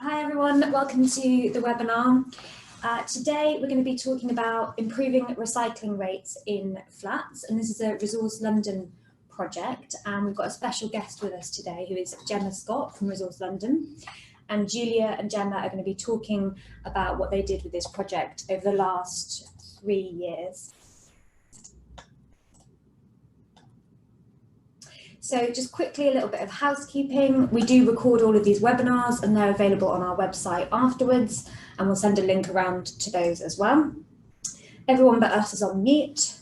Hi everyone, welcome to the webinar. Today we're going to be talking about improving recycling rates in flats, and this is a Resource London project, and we've got a special guest with us today who is Gemma Scott from Resource London, and Julia and Gemma are going to be talking about what they did with this project over the last 3 years. So just quickly, a little bit of housekeeping. We do record all of these webinars and they're available on our website afterwards, and we'll send a link around to those as well. Everyone but us is on mute.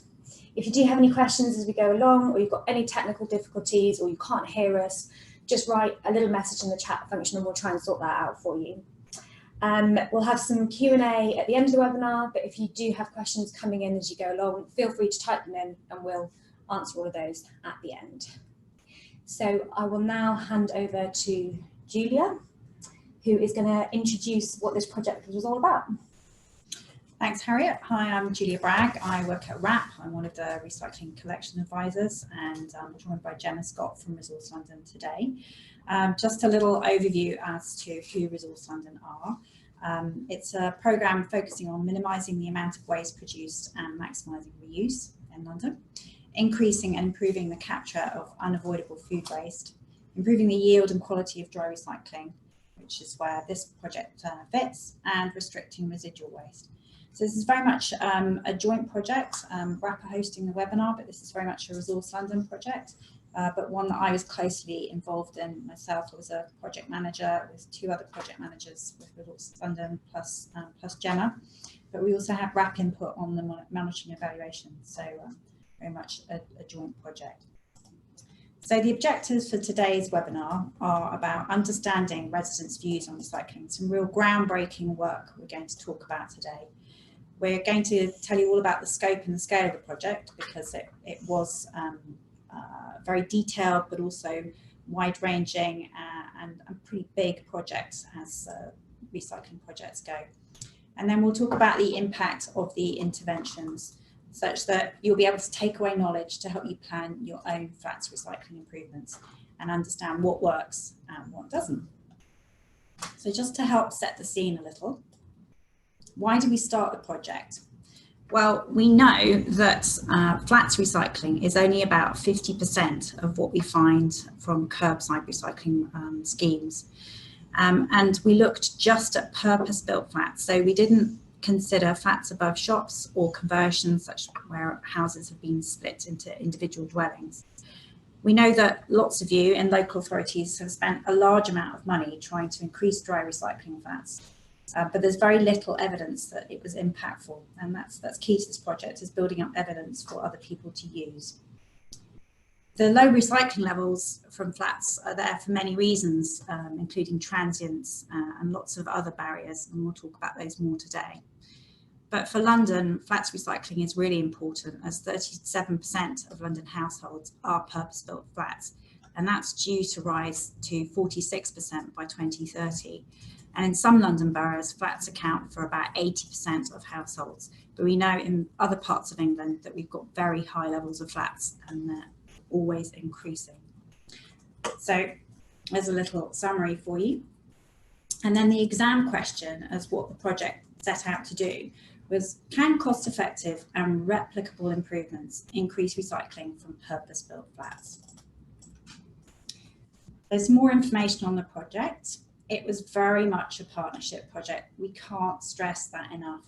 If you do have any questions as we go along, or you've got any technical difficulties, or you can't hear us, just write a little message in the chat function and we'll try and sort that out for you. We'll have some Q&A at the end of the webinar, but if you do have questions coming in as you go along, feel free to type them in and we'll answer all of those at the end. So I will now hand over to Julia, who is going to introduce what this project was all about. Thanks, Harriet. Hi, I'm Julia Bragg. I work at RAP. I'm one of the recycling collection advisors, and I'm joined by Gemma Scott from Resource London today. Just a little overview as to who Resource London are. It's a programme focusing on minimising the amount of waste produced and maximising reuse in London, increasing and improving the capture of unavoidable food waste, improving the yield and quality of dry recycling, which is where this project fits, and restricting residual waste. So this is very much a joint project. RAP are hosting the webinar, but this is very much a Resource London project, but one that I was closely involved in myself. I was a project manager with 2 other project managers with Resource London plus Gemma, but we also have RAP input on the monitoring evaluation. So very much a joint project. So the objectives for today's webinar are about understanding residents' views on recycling, some real groundbreaking work we're going to talk about today. We're going to tell you all about the scope and the scale of the project, because it was very detailed but also wide-ranging and a pretty big project as recycling projects go. And then we'll talk about the impact of the interventions, such that you'll be able to take away knowledge to help you plan your own flats recycling improvements and understand what works and what doesn't. So just to help set the scene a little, why did we start the project? Well, we know that flats recycling is only about 50% of what we find from curbside recycling schemes. And we looked just at purpose-built flats, so we didn't consider flats above shops or conversions, such where houses have been split into individual dwellings. We know that lots of you in local authorities have spent a large amount of money trying to increase dry recycling flats, but there's very little evidence that it was impactful, and that's key to this project, is building up evidence for other people to use. The low recycling levels from flats are there for many reasons, including transients and lots of other barriers, and we'll talk about those more today. But for London, flats recycling is really important, as 37% of London households are purpose-built flats, and that's due to rise to 46% by 2030. And in some London boroughs, flats account for about 80% of households, but we know in other parts of England that we've got very high levels of flats, and they're always increasing. So there's a little summary for you. And then the exam question, as what the project set out to do, was, can cost-effective and replicable improvements increase recycling from purpose-built flats? There's more information on the project. It was very much a partnership project. We can't stress that enough.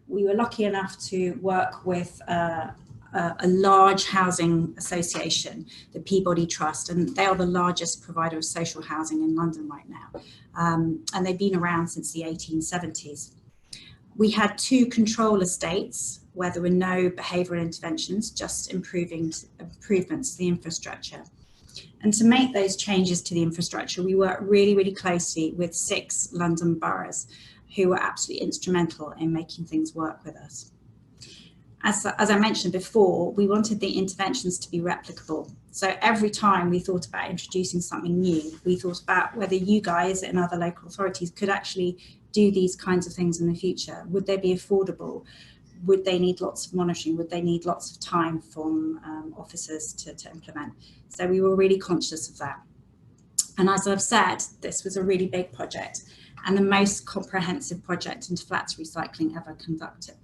We were lucky enough to work with a large housing association, the Peabody Trust, and they are the largest provider of social housing in London right now. And they've been around since the 1870s. We had 2 control estates where there were no behavioural interventions, just improvements to the infrastructure. And to make those changes to the infrastructure, we worked really, really closely with 6 London boroughs who were absolutely instrumental in making things work with us. As I mentioned before, we wanted the interventions to be replicable. So every time we thought about introducing something new, we thought about whether you guys and other local authorities could actually do these kinds of things in the future. Would they be affordable? Would they need lots of monitoring? Would they need lots of time from officers to implement? So we were really conscious of that. And as I've said, this was a really big project. and the most comprehensive project into flats recycling ever conducted.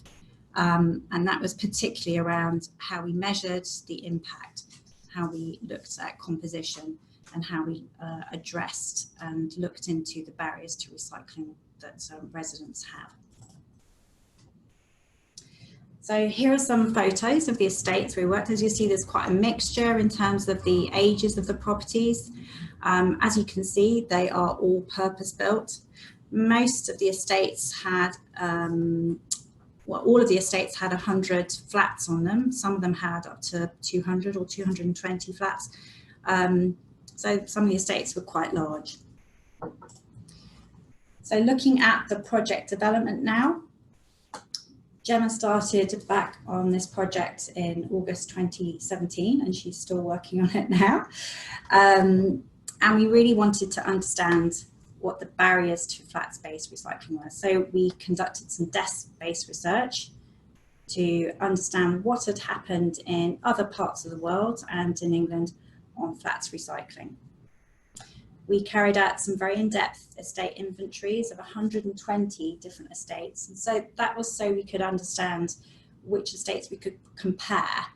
And that was particularly around how we measured the impact, how we looked at composition, and how we addressed and looked into the barriers to recycling that residents have. So here are some photos of the estates we worked. As you see, there's quite a mixture in terms of the ages of the properties. As you can see, they are all purpose-built. Most of the estates had, all of the estates had 100 flats on them. Some of them had up to 200 or 220 flats. So some of the estates were quite large. So looking at the project development now, Gemma started back on this project in August 2017, and she's still working on it now. And we really wanted to understand what the barriers to flats-based recycling were. So we conducted some desk-based research to understand what had happened in other parts of the world and in England on flats recycling. We carried out some very in-depth estate inventories of 120 different estates. And so that was so we could understand which estates we could compare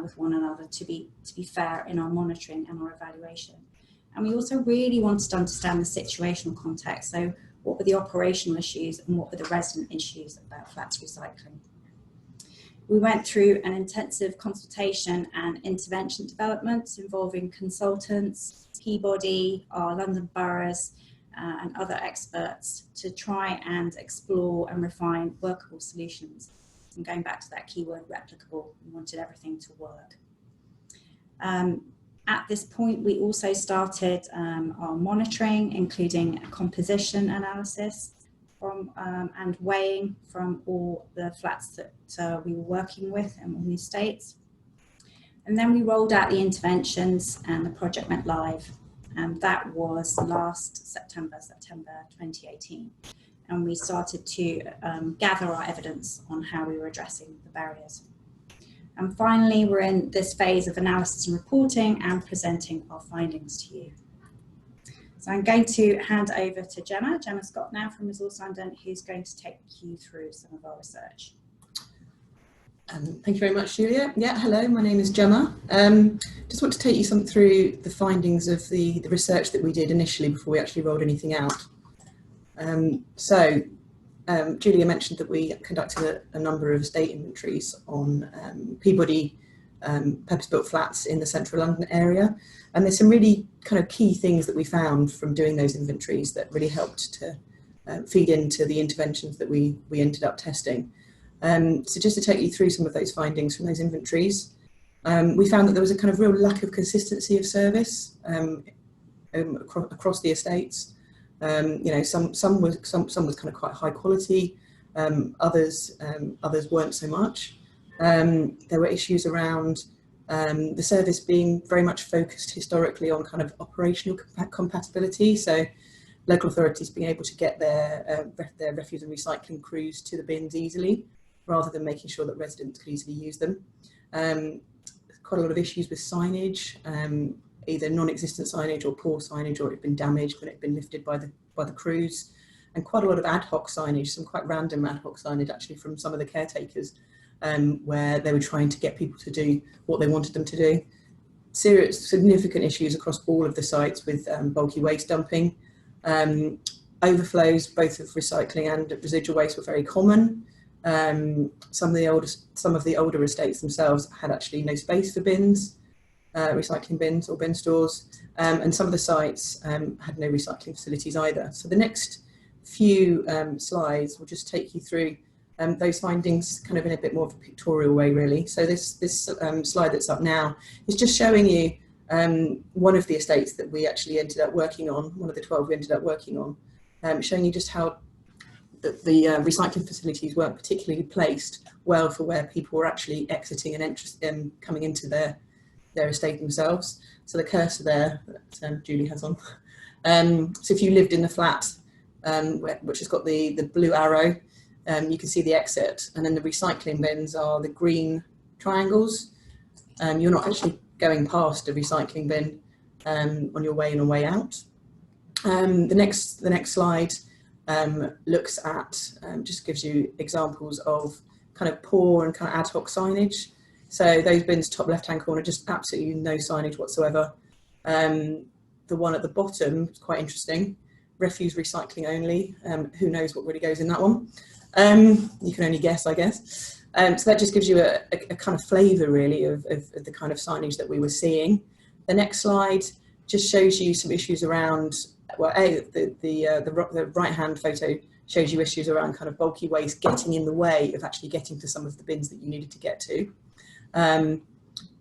with one another to be fair in our monitoring and our evaluation. And we also really wanted to understand the situational context. So what were the operational issues and what were the resident issues about flats recycling? We went through an intensive consultation and intervention development involving consultants, Peabody, our London boroughs, and other experts to try and explore and refine workable solutions. And going back to that keyword replicable, we wanted everything to work. At this point, we also started our monitoring, including a composition analysis from, and weighing from all the flats that we were working with in all the estates. And then we rolled out the interventions and the project went live. And that was last September 2018. And we started to gather our evidence on how we were addressing the barriers. And finally, we're in this phase of analysis and reporting and presenting our findings to you. So I'm going to hand over to Gemma Scott now from Resource London, who's going to take you through some of our research. Thank you very much, Julia. Yeah, hello, my name is Gemma. Just want to take you through the findings of the research that we did initially before we actually rolled anything out. Julia mentioned that we conducted a number of estate inventories on Peabody purpose-built flats in the central London area. And there's some really kind of key things that we found from doing those inventories that really helped to feed into the interventions that we ended up testing. So just to take you through some of those findings from those inventories, we found that there was a kind of real lack of consistency of service across the estates. Some was kind of quite high quality, others weren't so much. There were issues around the service being very much focused historically on kind of operational compatibility. So local authorities being able to get their refuse and recycling crews to the bins easily, rather than making sure that residents could easily use them. Quite a lot of issues with signage, either non-existent signage or poor signage, or it had been damaged when it had been lifted by the crews, and quite a lot of ad hoc signage, some quite random ad hoc signage actually from some of the caretakers, where they were trying to get people to do what they wanted them to do. Significant issues across all of the sites with bulky waste dumping. Overflows, both of recycling and residual waste, were very common. Some of the older estates themselves had actually no space for bins, recycling bins or bin stores, and some of the sites had no recycling facilities either. So the next few slides will just take you through those findings kind of in a bit more of a pictorial way, really. So this slide that's up now is just showing you one of the estates that we actually ended up working on, one of the 12 we ended up working on, showing you just how the recycling facilities weren't particularly placed well for where people were actually exiting and coming into their estate themselves. So the cursor there that Julie has on. So if you lived in the flat, which has got the blue arrow, you can see the exit, and then the recycling bins are the green triangles. You're not actually going past a recycling bin on your way in or way out. The next slide looks at, just gives you examples of kind of poor and kind of ad hoc signage. So those bins, top left-hand corner, just absolutely no signage whatsoever. The one at the bottom is quite interesting. Refuse recycling only. Who knows what really goes in that one? You can only guess, I guess. So that just gives you a kind of flavour, really, of the kind of signage that we were seeing. The next slide just shows you some issues around, well, the right-hand photo shows you issues around kind of bulky waste getting in the way of actually getting to some of the bins that you needed to get to.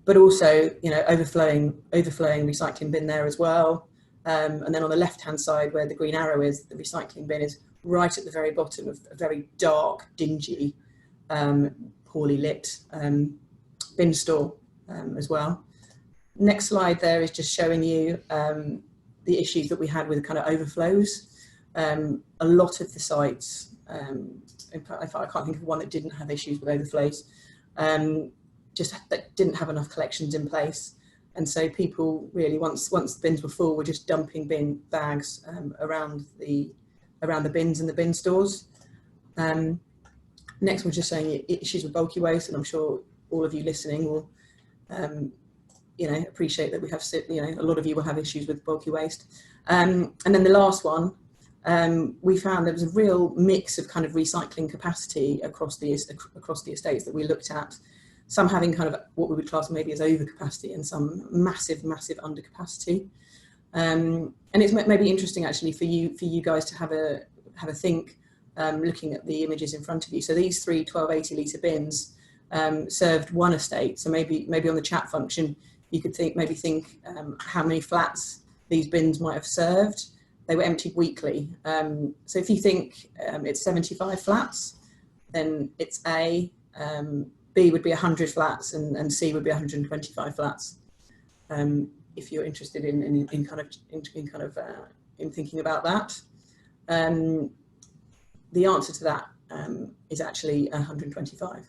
But also, you know, overflowing recycling bin there as well. And then on the left-hand side, where the green arrow is, the recycling bin is right at the very bottom of a very dark, dingy, poorly lit bin store as well. Next slide there is just showing you the issues that we had with kind of overflows. A lot of the sites, in fact, I can't think of one that didn't have issues with overflows. Just that didn't have enough collections in place, and so people really, once the bins were full, were just dumping bin bags around the bins in the bin stores. Next one's just showing you issues with bulky waste, and I'm sure all of you listening will you know, appreciate that we have, you know, a lot of you will have issues with bulky waste. And then the last one, we found there was a real mix of kind of recycling capacity across the estates that we looked at. Some having kind of what we would class maybe as overcapacity, and some massive undercapacity. And it's maybe interesting actually for you guys to have a think, looking at the images in front of you. So these three 1280 litre bins served one estate. So maybe on the chat function you could think how many flats these bins might have served. They were emptied weekly. So if you think it's 75 flats, then it's A. B would be 100 flats, and C would be 125 flats. If you're interested in thinking about that, the answer to that is actually 125.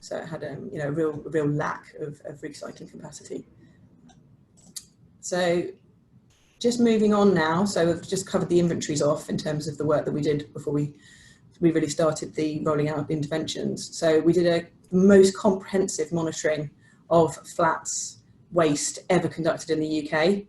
So it had you know, a real lack of recycling capacity. So just moving on now. So we've just covered the inventories off in terms of the work that we did before we really started the rolling out interventions. So we did a most comprehensive monitoring of flats waste ever conducted in the UK.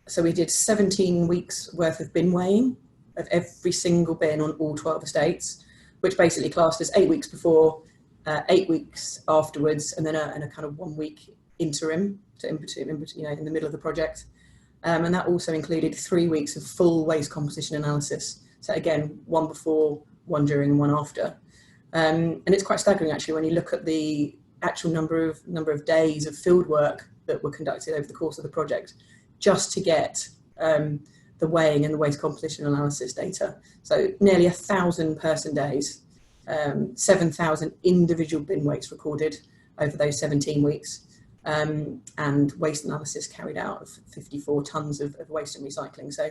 So we did 17 weeks worth of bin weighing of every single bin on all 12 estates, which basically classed as 8 weeks before, 8 weeks afterwards, and then a kind of 1 week interim, you know, in the middle of the project. And that also included 3 weeks of full waste composition analysis. So again, one before, one during, and one after. And it's quite staggering actually when you look at the actual number of days of field work that were conducted over the course of the project, just to get the weighing and the waste composition analysis data. So nearly 1,000 person days, 7,000 individual bin weights recorded over those 17 weeks, and waste analysis carried out of 54 tonnes of waste and recycling. So,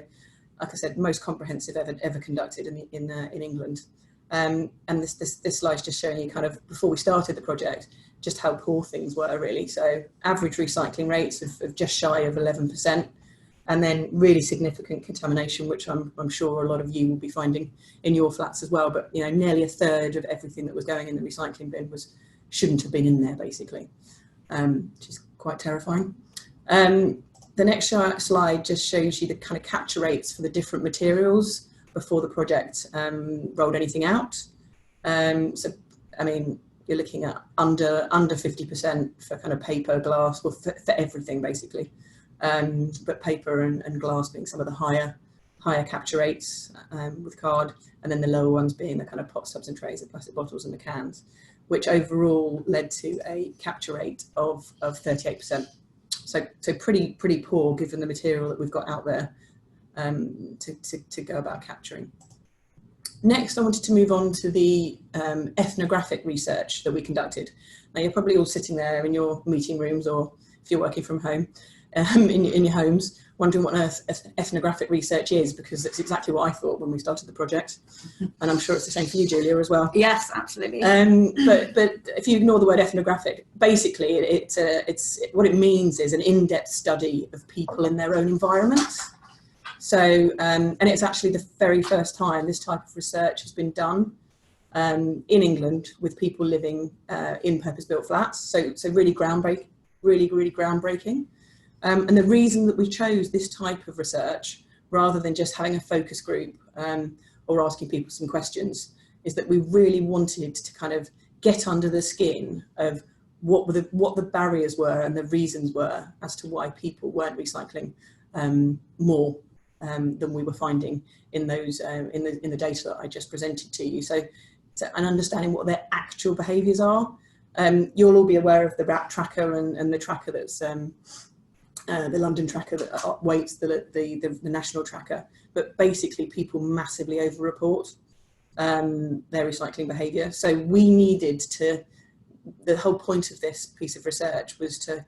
like I said, most comprehensive ever conducted in England. And this slide's just showing you kind of before we started the project, just how poor things were really. So average recycling rates of just shy of 11%, and then really significant contamination, which I'm sure a lot of you will be finding in your flats as well. But you know, nearly a third of everything that was going in the recycling bin shouldn't have been in there basically, which is quite terrifying. The next slide just shows you the kind of capture rates for the different materials before the project rolled anything out. So, I mean, you're looking at under 50% for kind of paper, glass, or for everything basically. But paper and glass being some of the higher capture rates with card, and then the lower ones being the kind of pot, tubs and trays, the plastic bottles and the cans, which overall led to a capture rate of 38%. So pretty poor given the material that we've got out there to go about capturing. Next, I wanted to move on to the ethnographic research that we conducted. Now, you're probably all sitting there in your meeting rooms, or if you're working from home, in your homes, wondering what on earth ethnographic research is, because it's exactly what I thought when we started the project. And I'm sure it's the same for you, Julia, as well. Yes, absolutely. But if you ignore the word ethnographic, basically it's what it means is an in-depth study of people in their own environments. So, and it's actually the very first time this type of research has been done in England with people living in purpose-built flats. So really groundbreaking, really groundbreaking. And the reason that we chose this type of research, rather than just having a focus group or asking people some questions, is that we really wanted to kind of get under the skin of what the barriers were and the reasons were as to why people weren't recycling more than we were finding in those in the data that I just presented to you. So, and understanding what their actual behaviours are. You'll all be aware of the RAP tracker and the tracker that's the London tracker that weights the national tracker. But basically, people massively over-report their recycling behaviour. So we needed to. The whole point of this piece of research was to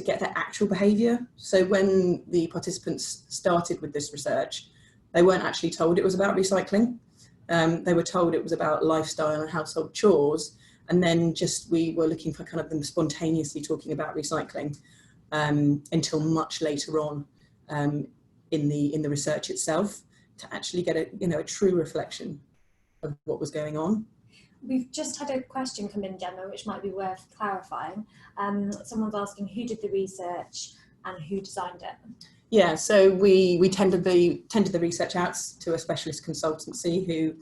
get their actual behaviour. So when the participants started with this research, they weren't actually told it was about recycling. They were told it was about lifestyle and household chores, and then we were looking for kind of them spontaneously talking about recycling until much later on in the research itself, to actually get a true reflection of what was going on. We've just had a question come in, Gemma, which might be worth clarifying. Someone's asking who did the research and who designed it. Yeah, so we tendered the research out to a specialist consultancy who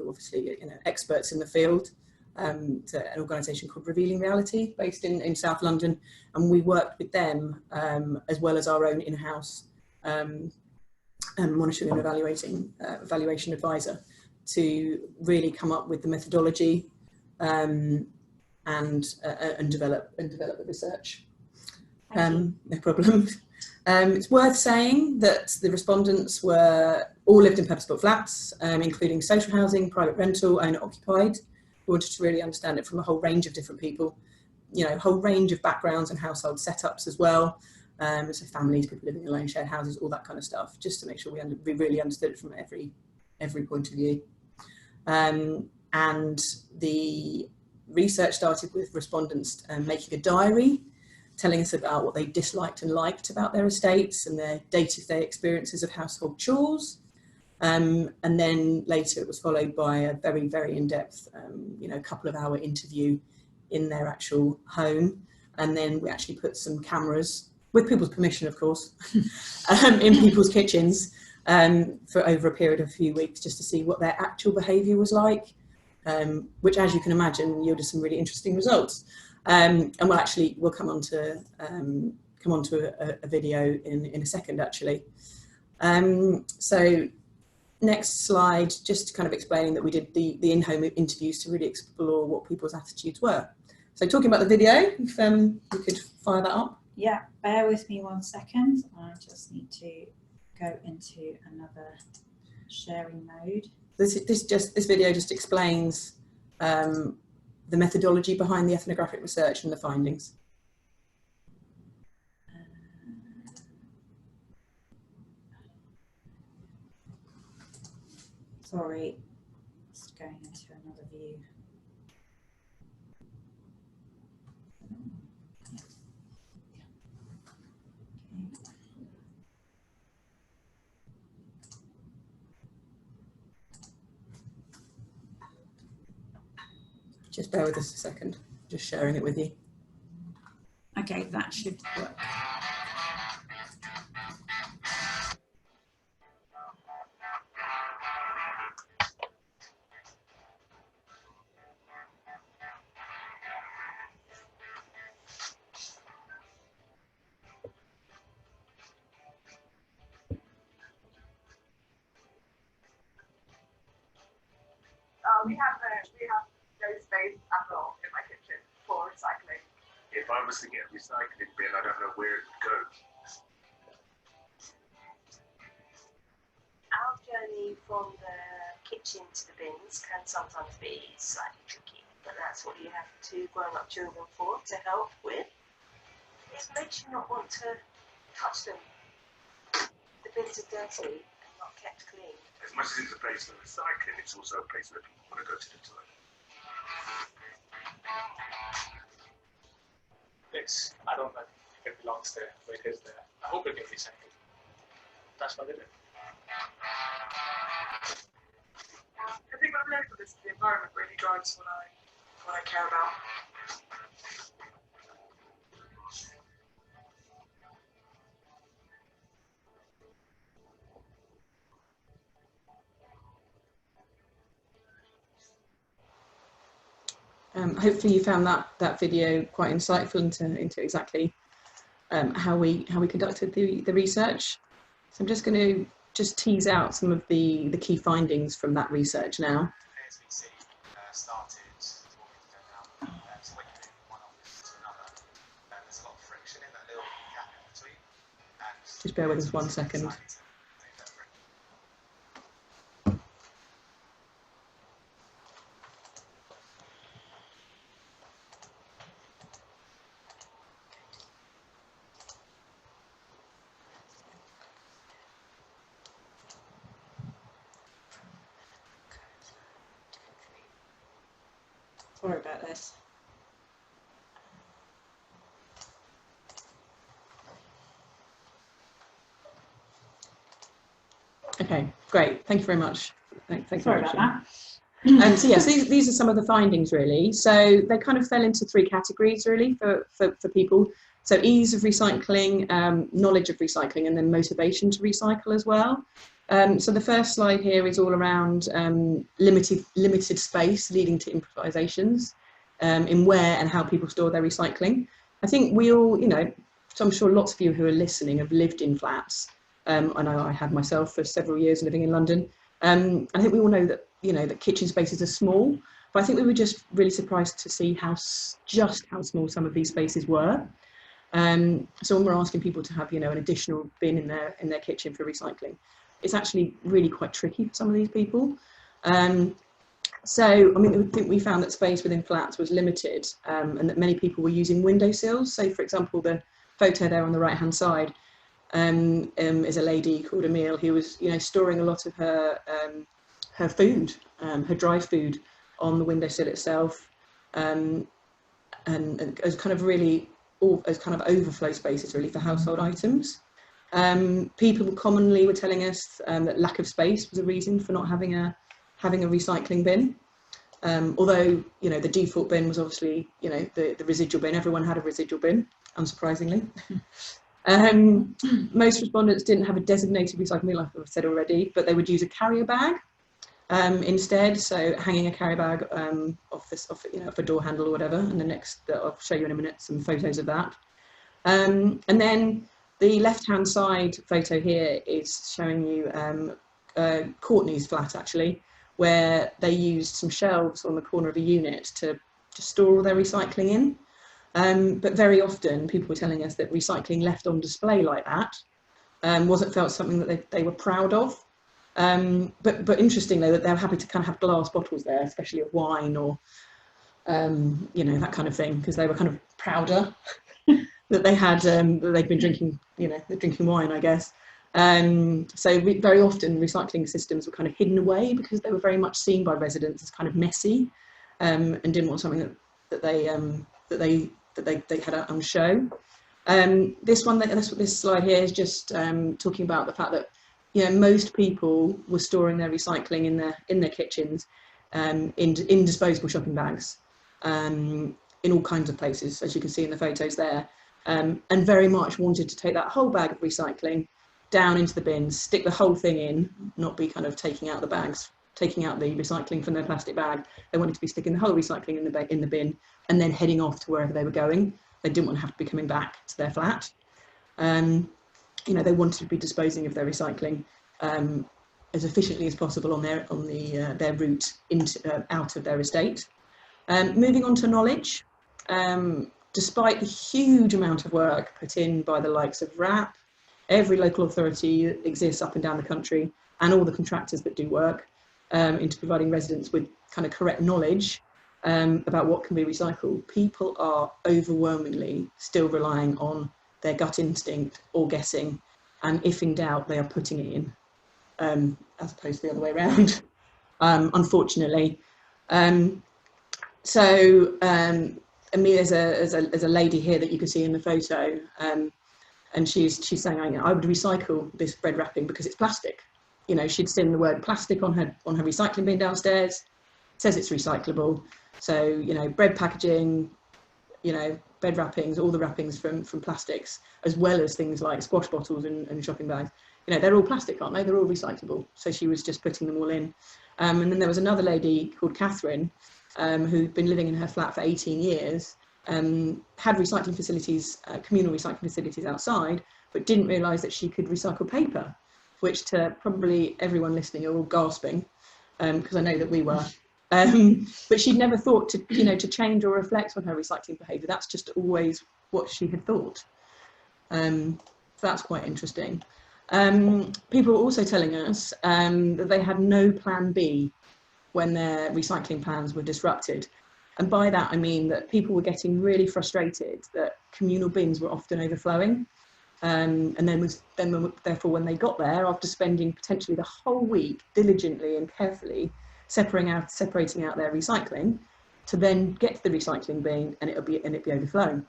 obviously experts in the field. To an organisation called Revealing Reality, based in South London, and we worked with them as well as our own in-house monitoring and evaluation advisor to really come up with the methodology and develop the research. No problem. It's worth saying that the respondents all lived in purpose-built flats, including social housing, private rental, owner-occupied. We wanted to really understand it from a whole range of different people, a whole range of backgrounds and household setups as well. So families, people living alone, shared houses, all that kind of stuff, just to make sure we really understood it from every point of view. And the research started with respondents making a diary, telling us about what they disliked and liked about their estates and their day-to-day experiences of household chores. And then later it was followed by a very, very in-depth, couple of hour interview in their actual home. And then we actually put some cameras, with people's permission, of course, in people's kitchens for over a period of a few weeks, just to see what their actual behaviour was like, which, as you can imagine, yielded some really interesting results. And we'll come on to a video in a second, actually. So next slide, just kind of explaining that we did the in-home interviews to really explore what people's attitudes were. So talking about the video, if you could fire that up. Yeah, bear with me 1 second. I just need to go into another sharing mode. This video just explains the methodology behind the ethnographic research and the findings. Sorry, just going into another view. Just bear with us a second, just sharing it with you. Okay, that should work. We have no space at all in my kitchen for recycling. If I was to get a recycling bin, I don't know where it would go. Our journey from the kitchen to the bins can sometimes be slightly tricky, but that's what you have two grown-up children for, to help with. It makes you not want to touch them. The bins are dirty and not kept clean. As much as it's a place for recycling, it's also a place where people want to go to the toilet. I don't know if it belongs there, but it is there. I hope it gets recycled. That's not it. I think I've learned from this, the environment really drives what I care about. Hopefully you found that video quite insightful into exactly how we conducted the research. So I'm just going to tease out some of the key findings from that research now. ASVC started what we've done now. So when you move from one office to another, there's a lot of friction in that little gap in between. And Just bear with us 1 second. Sorry about this. Okay, great. Thank you very much. Thank you Sorry very about much. that. So yes, these are some of the findings really. So they kind of fell into 3 categories really for people. So ease of recycling, knowledge of recycling, and then motivation to recycle as well. So the first slide here is all around limited space leading to improvisations in where and how people store their recycling. I think we all, so I'm sure lots of you who are listening have lived in flats. I know I had myself for several years living in London. I think we all know that, that kitchen spaces are small, but I think we were just really surprised to see just how small some of these spaces were. So when we're asking people to have, an additional bin in their kitchen for recycling, it's actually really quite tricky for some of these people. So, I think we found that space within flats was limited, and that many people were using windowsills. So, for example, the photo there on the right-hand side is a lady called Emile who was, storing a lot of her food, her dry food, on the windowsill itself, and as kind of overflow spaces really for household items. People commonly were telling us that lack of space was a reason for not having a recycling bin. Although, the default bin was obviously, the residual bin. Everyone had a residual bin, unsurprisingly. Most respondents didn't have a designated recycling bin, like I've said already, but they would use a carrier bag instead. So hanging a carrier bag off a door handle or whatever. And the next, I'll show you in a minute some photos of that. And then the left-hand side photo here is showing you Courtney's flat, actually, where they used some shelves on the corner of a unit to store all their recycling in. But very often people were telling us that recycling left on display like that wasn't felt something that they were proud of. But interestingly, that they're happy to kind of have glass bottles there, especially of wine or that kind of thing, because they were kind of prouder that they had that they'd been drinking, they're drinking wine, I guess. So very often recycling systems were kind of hidden away because they were very much seen by residents as kind of messy, and didn't want something that they had on show. This slide here is just talking about the fact that most people were storing their recycling in their kitchens, in disposable shopping bags, in all kinds of places, as you can see in the photos there, and very much wanted to take that whole bag of recycling down into the bins, stick the whole thing in, not be kind of taking out the recycling from their plastic bag. They wanted to be sticking the whole recycling in the bin and then heading off to wherever they were going. They didn't want to have to be coming back to their flat. They wanted to be disposing of their recycling as efficiently as possible on their route out of their estate. Moving on to knowledge, despite the huge amount of work put in by the likes of RAP, every local authority that exists up and down the country, and all the contractors that do work into providing residents with kind of correct knowledge about what can be recycled, people are overwhelmingly still relying on their gut instinct or guessing, and if in doubt, they are putting it in, as opposed to the other way around, unfortunately. So Amelia is a lady here that you can see in the photo, and she's saying, I would recycle this bread wrapping because it's plastic. You know, she'd seen the word plastic on her recycling bin downstairs. It says it's recyclable. So, you know, bread packaging, you know, bread wrappings, all the wrappings from plastics, as well as things like squash bottles and shopping bags. You know, they're all plastic, aren't they? They're all recyclable. So she was just putting them all in. And then there was another lady called Catherine, who'd been living in her flat for 18 years, had recycling facilities, communal recycling facilities outside, but didn't realise that she could recycle paper, which to probably everyone listening are all gasping, because I know that we were. But she'd never thought to, you know, to change or reflect on her recycling behaviour. That's just always what she had thought. So that's quite interesting. People were also telling us that they had no plan B when their recycling plans were disrupted. And by that, I mean that people were getting really frustrated that communal bins were often overflowing. And then therefore, when they got there, after spending potentially the whole week diligently and carefully separating out their recycling, to then get to the recycling bin and it'd be overflowing.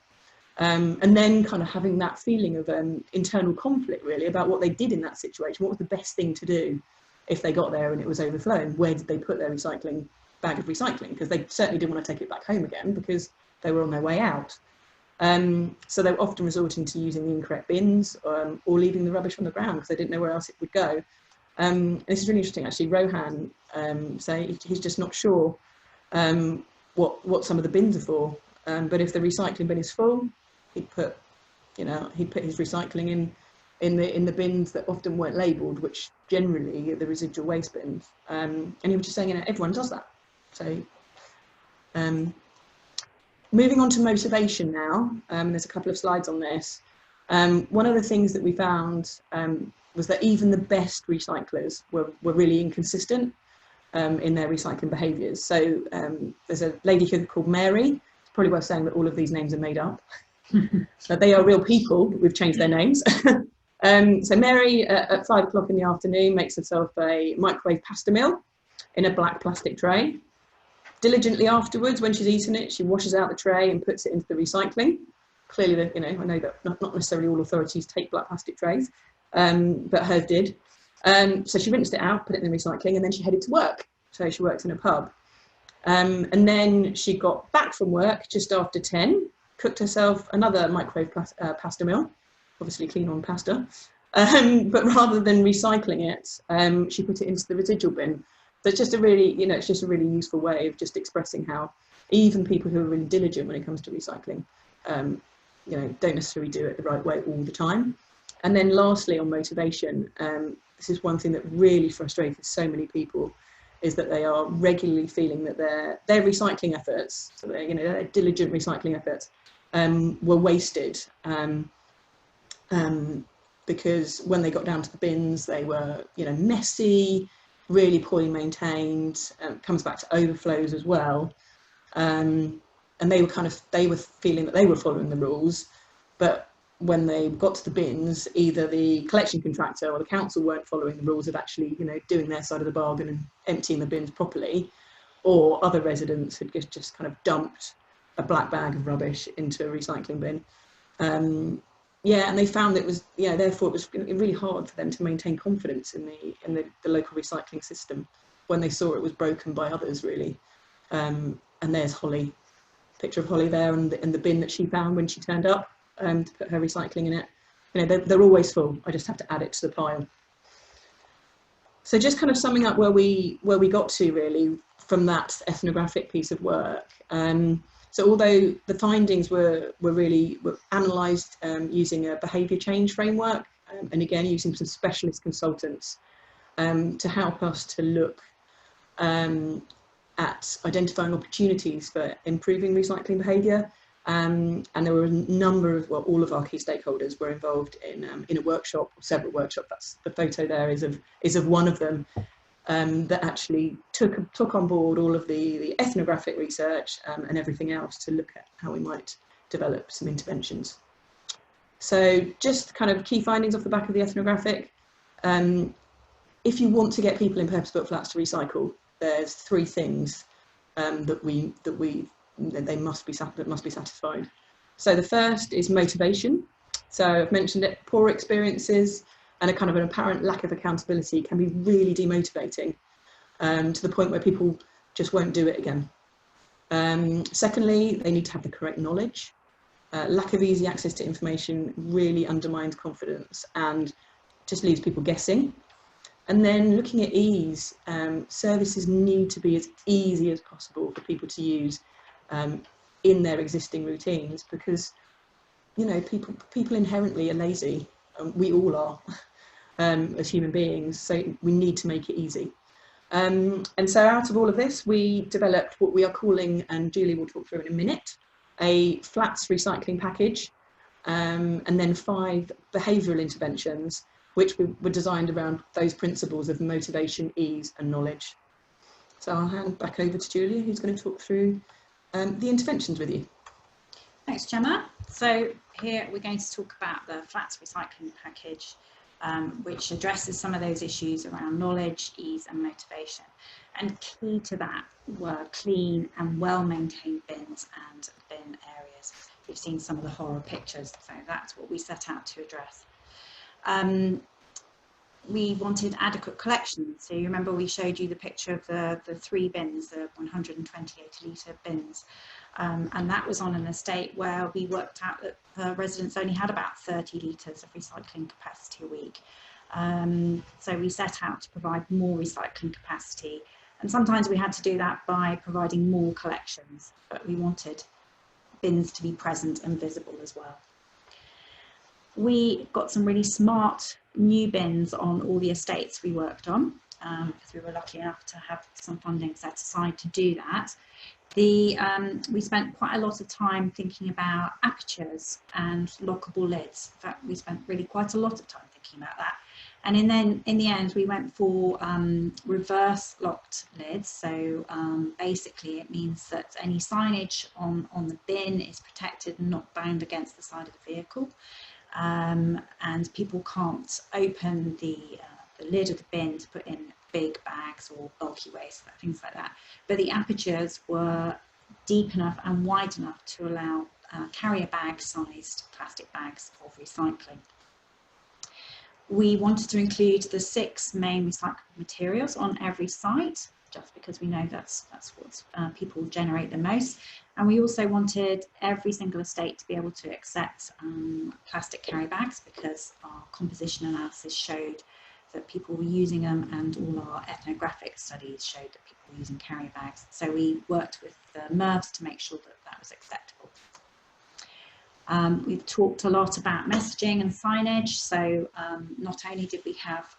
And then kind of having that feeling of internal conflict really about what they did in that situation. What was the best thing to do if they got there and it was overflowing? Where did they put their recycling bag of recycling? Because they certainly didn't want to take it back home again because they were on their way out. So they were often resorting to using the incorrect bins or leaving the rubbish on the ground because they didn't know where else it would go. And this is really interesting actually. Rohan say he's just not sure what some of the bins are for. But if the recycling bin is full, he'd put his recycling in the bins that often weren't labelled, which generally are the residual waste bins. And he was just saying, you know, everyone does that. So moving on to motivation now, there's a couple of slides on this. One of the things that we found was that even the best recyclers were really inconsistent in their recycling behaviours. So there's a lady here called Mary. It's probably worth saying that all of these names are made up. They are real people, but we've changed their names. So Mary at 5 o'clock in the afternoon makes herself a microwave pasta meal in a black plastic tray. Diligently afterwards, when she's eaten it, she washes out the tray and puts it into the recycling. Clearly, you know, I know that not necessarily all authorities take black plastic trays, but hers did. So she rinsed it out, put it in the recycling, and then she headed to work. So she worked in a pub. And then she got back from work just after 10, cooked herself another microwave pasta meal, obviously clean on pasta. But rather than recycling it, she put it into the residual bin. So it's just a really, you know, it's just a really useful way of just expressing how even people who are really diligent when it comes to recycling, you know, don't necessarily do it the right way all the time. And then lastly, on motivation, this is one thing that really frustrated so many people, is that they are regularly feeling that their recycling efforts, so their, you know, their diligent recycling efforts, were wasted. Because when they got down to the bins, they were, you know, messy, really poorly maintained. Comes back to overflows as well. And they were feeling that they were following the rules, but when they got to the bins, either the collection contractor or the council weren't following the rules of actually, you know, doing their side of the bargain and emptying the bins properly, or other residents had just kind of dumped a black bag of rubbish into a recycling bin. Yeah, and they found that it was, you know, therefore it was really hard for them to maintain confidence in the local recycling system when they saw it was broken by others, really. And there's Holly, picture of Holly there, and the bin that she found when she turned up to put her recycling in it. You know, they're always full. I just have to add it to the pile. So just kind of summing up where we got to really from that ethnographic piece of work. So although the findings were analysed using a behaviour change framework, and again using some specialist consultants to help us to look at identifying opportunities for improving recycling behaviour, and there were a number of, well, all of our key stakeholders were involved in a workshop, or several workshops. That's the photo there is of one of them. That actually took on board all of the ethnographic research and everything else to look at how we might develop some interventions. So just kind of key findings off the back of the ethnographic. If you want to get people in purpose-built flats to recycle, there's 3 things that must be satisfied. So the first is motivation. So I've mentioned it, poor experiences and a kind of an apparent lack of accountability can be really demotivating, to the point where people just won't do it again. Secondly, they need to have the correct knowledge. Lack of easy access to information really undermines confidence and just leaves people guessing. And then looking at ease, services need to be as easy as possible for people to use in their existing routines, because, you know, people inherently are lazy. We all are as human beings, so we need to make it easy. And so out of all of this, we developed what we are calling, and Julie will talk through in a minute, a flats recycling package, and then 5 behavioural interventions, which were designed around those principles of motivation, ease and knowledge. So I'll hand back over to Julia, who's going to talk through the interventions with you. Thanks, Gemma. So here we're going to talk about the flats recycling package, which addresses some of those issues around knowledge, ease and motivation. And key to that were clean and well-maintained bins and bin areas. You've seen some of the horror pictures, so that's what we set out to address. We wanted adequate collection. So you remember we showed you the picture of the 3 bins, the 128 litre bins. And that was on an estate where we worked out that residents only had about 30 litres of recycling capacity a week. So we set out to provide more recycling capacity. And sometimes we had to do that by providing more collections, but we wanted bins to be present and visible as well. We got some really smart new bins on all the estates we worked on, because we were lucky enough to have some funding set aside to do that. We spent quite a lot of time thinking about apertures and lockable lids. In fact, we spent really quite a lot of time thinking about that. And in the end, we went for reverse locked lids. So basically it means that any signage on the bin is protected and not bound against the side of the vehicle. And people can't open the lid of the bin to put in big bags or bulky waste, things like that. But the apertures were deep enough and wide enough to allow carrier bag sized plastic bags of recycling. We wanted to include the 6 main recyclable materials on every site, just because we know that's what people generate the most. And we also wanted every single estate to be able to accept plastic carry bags, because our composition analysis showed that people were using them, and all our ethnographic studies showed that people were using carry bags. So we worked with the MRVs to make sure that that was acceptable. We've talked a lot about messaging and signage. So not only did we have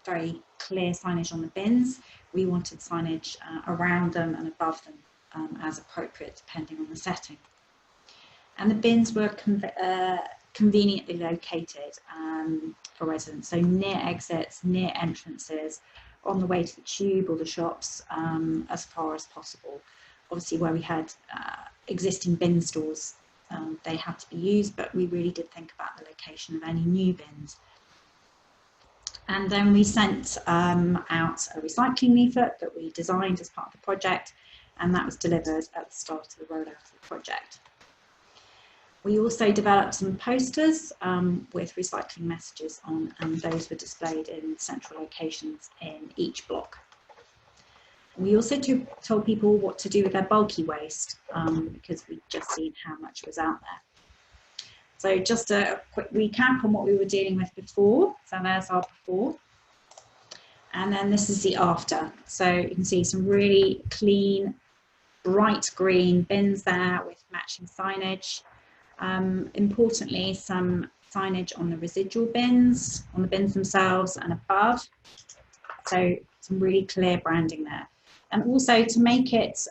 very clear signage on the bins, we wanted signage around them and above them as appropriate, depending on the setting. And the bins were conveniently located for residents, so near exits, near entrances, on the way to the tube or the shops, as far as possible. Obviously, where we had existing bin stores, they had to be used, but we really did think about the location of any new bins. And then we sent out a recycling leaflet that we designed as part of the project, and that was delivered at the start of the rollout of the project. We also developed some posters with recycling messages on, and those were displayed in central locations in each block. We also told people what to do with their bulky waste, because we'd just seen how much was out there. So just a quick recap on what we were dealing with before. So there's our before. And then this is the after. So you can see some really clean, bright green bins there with matching signage. Importantly, some signage on the residual bins, on the bins themselves and above. So some really clear branding there. And also to make it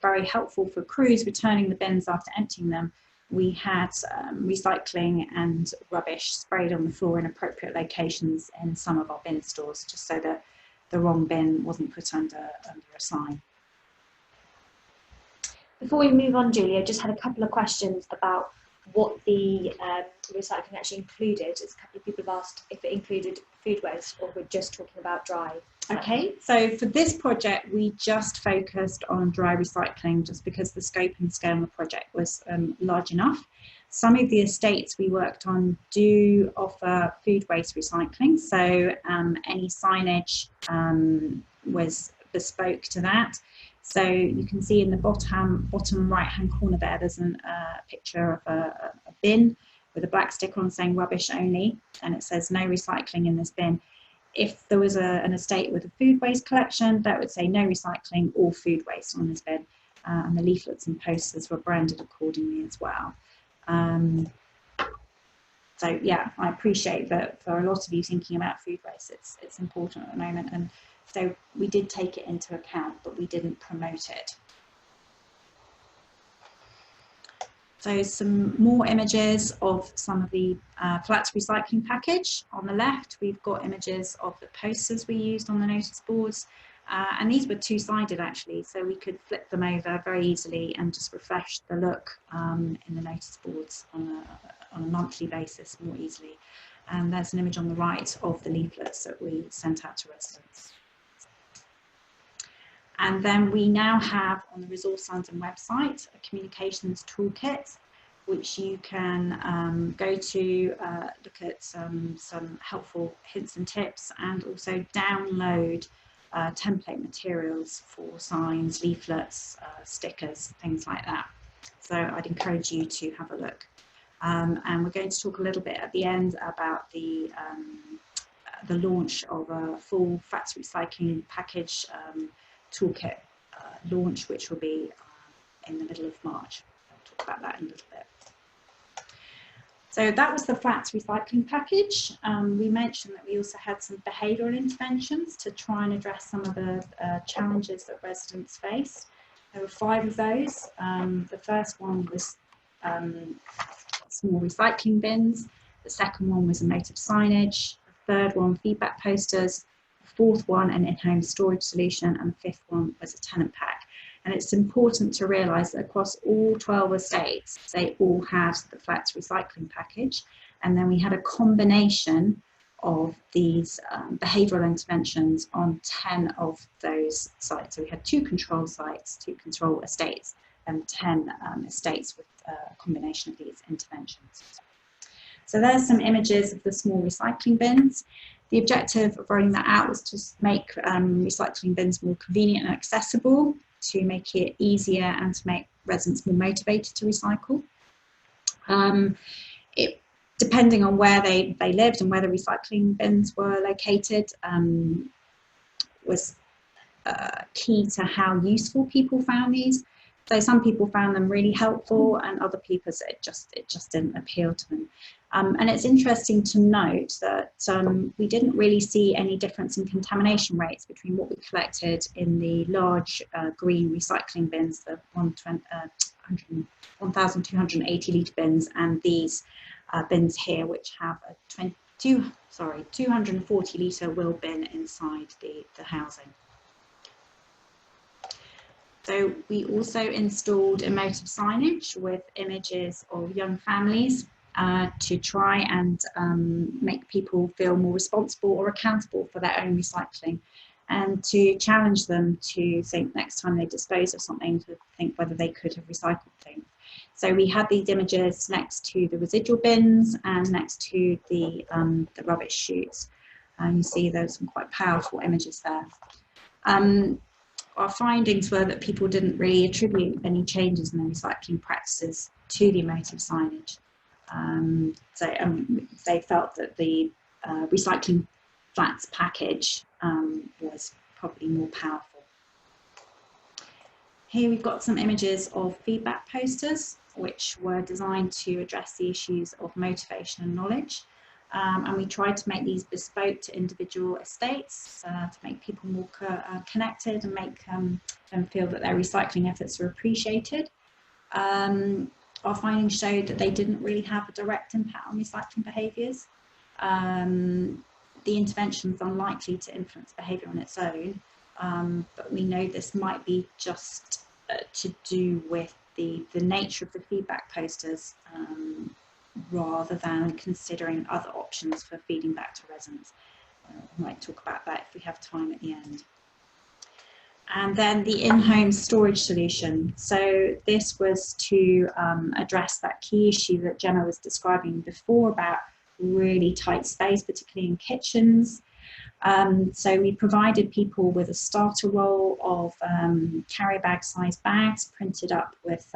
very helpful for crews returning the bins after emptying them, we had recycling and rubbish sprayed on the floor in appropriate locations in some of our bin stores, just so that the wrong bin wasn't put under a sign. Before we move on, Julia, I just had a couple of questions about what the recycling actually included. As a couple of people have asked if it included food waste or we're just talking about dry. Okay, so for this project, we just focused on dry recycling just because the scope and scale of the project was large enough. Some of the estates we worked on do offer food waste recycling, so any signage was bespoke to that. So you can see in the bottom right hand corner there, there's a picture of a bin with a black sticker on saying rubbish only, and it says no recycling in this bin. If there was an estate with a food waste collection, that would say no recycling or food waste on this bin, and the leaflets and posters were branded accordingly as well. So yeah, I appreciate that for a lot of you thinking about food waste, it's important at the moment, and so we did take it into account, but we didn't promote it. So some more images of some of the flats recycling package. On the left, we've got images of the posters we used on the notice boards. And these were two-sided actually, so we could flip them over very easily and just refresh the look in the notice boards on a monthly basis more easily. And there's an image on the right of the leaflets that we sent out to residents. And then we now have on the Resource London website a communications toolkit, which you can go to look at some helpful hints and tips, and also download template materials for signs, leaflets, stickers, things like that. So I'd encourage you to have a look. And we're going to talk a little bit at the end about the launch of a full flats recycling package toolkit launch, which will be in the middle of March. I'll talk about that in a little bit. So that was the flats recycling package. We mentioned that we also had some behavioural interventions to try and address some of the challenges that residents face. There were 5 of those. The first one was small recycling bins. The second one was emotive signage. The third one, feedback posters. The 4th one, an in-home storage solution. And the 5th one was a tenant pack. And it's important to realise that across all 12 estates, they all had the flats recycling package. And then we had a combination of these behavioural interventions on 10 of those sites. So we had 2 control sites, 2 control estates, and 10 estates with a combination of these interventions. So there's some images of the small recycling bins. The objective of rolling that out was to make recycling bins more convenient and accessible, to make it easier and to make residents more motivated to recycle. Depending on where they lived and where the recycling bins were located, was key to how useful people found these. So some people found them really helpful, and other people it just didn't appeal to them. And it's interesting to note that we didn't really see any difference in contamination rates between what we collected in the large green recycling bins, the 1,280 litre bins, and these bins here, which have a 240 litre wheel bin inside the housing. So we also installed emotive signage with images of young families to try and make people feel more responsible or accountable for their own recycling, and to challenge them to think next time they dispose of something, to think whether they could have recycled things. So we had these images next to the residual bins and next to the rubbish chutes, and you see there's some quite powerful images there. Our findings were that people didn't really attribute any changes in their recycling practices to the emotive signage. They felt that the recycling flats package was probably more powerful. Here we've got some images of feedback posters, which were designed to address the issues of motivation and knowledge. And we tried to make these bespoke to individual estates to make people more connected and make them feel that their recycling efforts are appreciated. Our findings showed that they didn't really have a direct impact on recycling behaviours. The intervention is unlikely to influence behaviour on its own, but we know this might be just to do with the nature of the feedback posters, rather than considering other options for feeding back to residents. We might talk about that if we have time at the end. And then the in-home storage solution. So this was to address that key issue that Gemma was describing before about really tight space, particularly in kitchens. So we provided people with a starter roll of carrier bag sized bags printed up with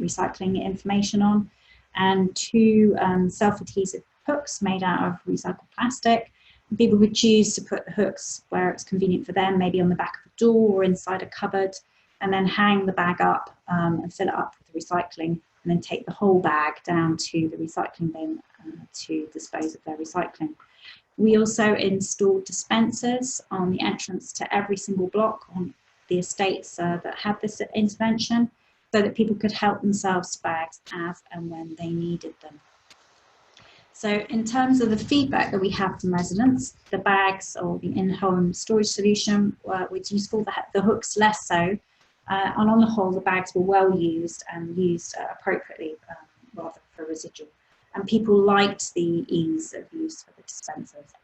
recycling information on, and 2 self-adhesive hooks made out of recycled plastic. People would choose to put the hooks where it's convenient for them, maybe on the back of a door or inside a cupboard, and then hang the bag up and fill it up with recycling, and then take the whole bag down to the recycling bin to dispose of their recycling. We also installed dispensers on the entrance to every single block on the estates that had this intervention, so that people could help themselves to bags as and when they needed them. So in terms of the feedback that we have from residents, the bags or the in-home storage solution was useful, the hooks less so, and on the whole the bags were well used and used appropriately rather for residual. And people liked the ease of use for the dispensers.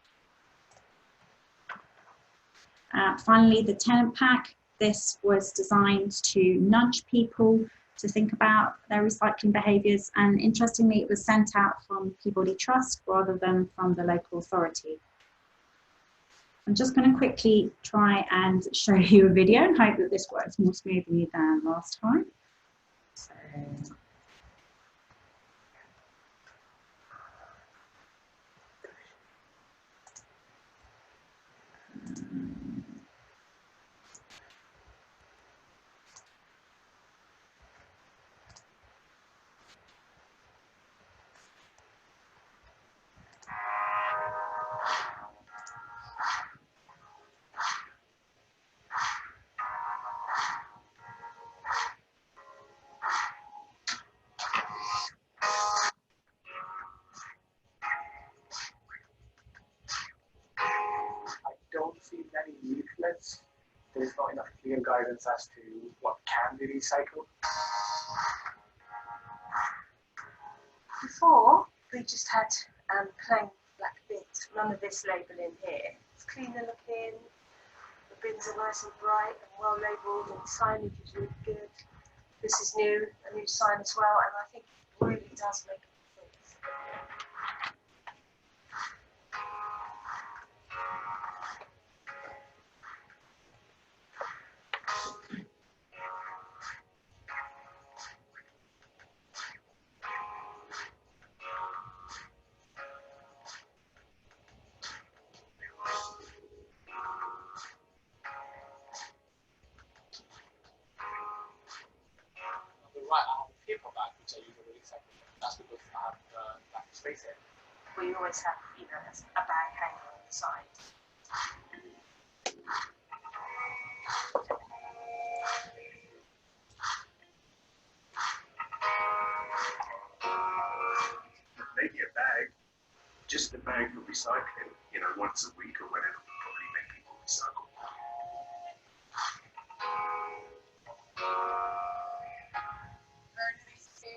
Finally, the Tenant pack. This was designed to nudge people to think about their recycling behaviours, and interestingly it was sent out from Peabody Trust rather than from the local authority. I'm just going to quickly try and show you a video and hope that this works more smoothly than last time. So, don't see many leaflets. There's not enough clear guidance as to what can be recycled. Before, we just had plain black bins, none of this labelling here. It's cleaner looking, the bins are nice and bright and well labelled, and the signage is really good. This is new, a new sign as well, and I think it really does make a difference. Right, I have a paper bag which I use as a recycling. That's because I have lack of space here. We always have, you know, a bag hanging on the side. Maybe a bag, just a bag for recycling, you know, once a week or whatever would probably make people recycle. There needs to be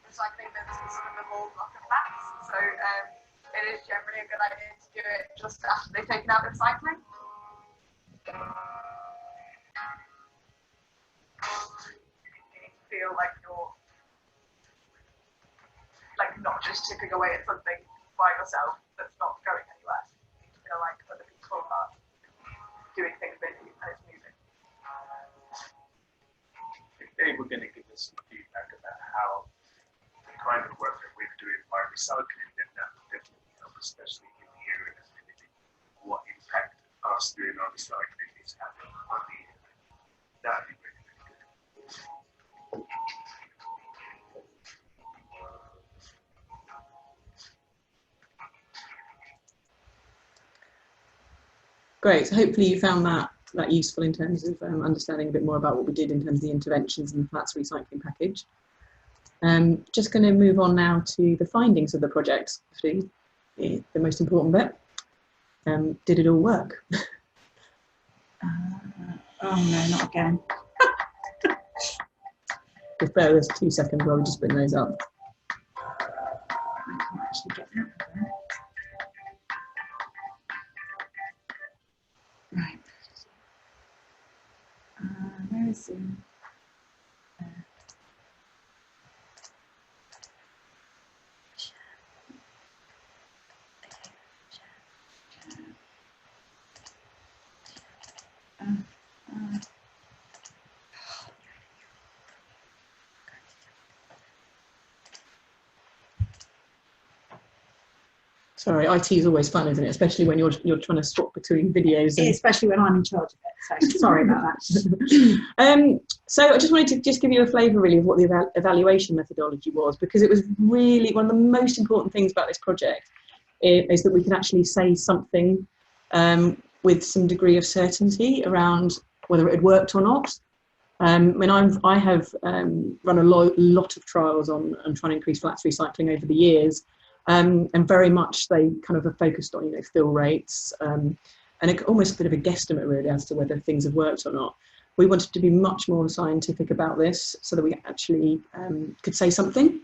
recycling bins in some of the whole block of flats, so it is generally a good idea to do it just after they've taken out the recycling. You need to feel like you're not just chipping away at something by yourself that's not going anywhere. You need to feel like other people are doing things with you and it's moving. If they were going to give us some feedback about how the kind of work that we're doing by recycling, then that would definitely help, especially in the area that's limited. What impact us doing our recycling is having on the area. That would be really, really good. Great, so hopefully you found that useful in terms of understanding a bit more about what we did in terms of the interventions in the flats recycling package. Just going to move on now to the findings of the project, the most important bit. Did it all work? oh no, not again. Just bear with us 2 seconds while we just bring those up. I can't actually get that there. Right. Zoom. Sorry, IT is always fun, isn't it? Especially when you're trying to swap between videos. And... especially when I'm in charge of it. So sorry about that. So I just wanted to give you a flavour really of what the evaluation methodology was, because it was really one of the most important things about this project is that we can actually say something with some degree of certainty around whether it had worked or not. I have run a lot of trials on trying to increase flats recycling over the years. And very much they kind of are focused on, fill rates and almost a bit of a guesstimate really as to whether things have worked or not. We wanted to be much more scientific about this so that we actually could say something.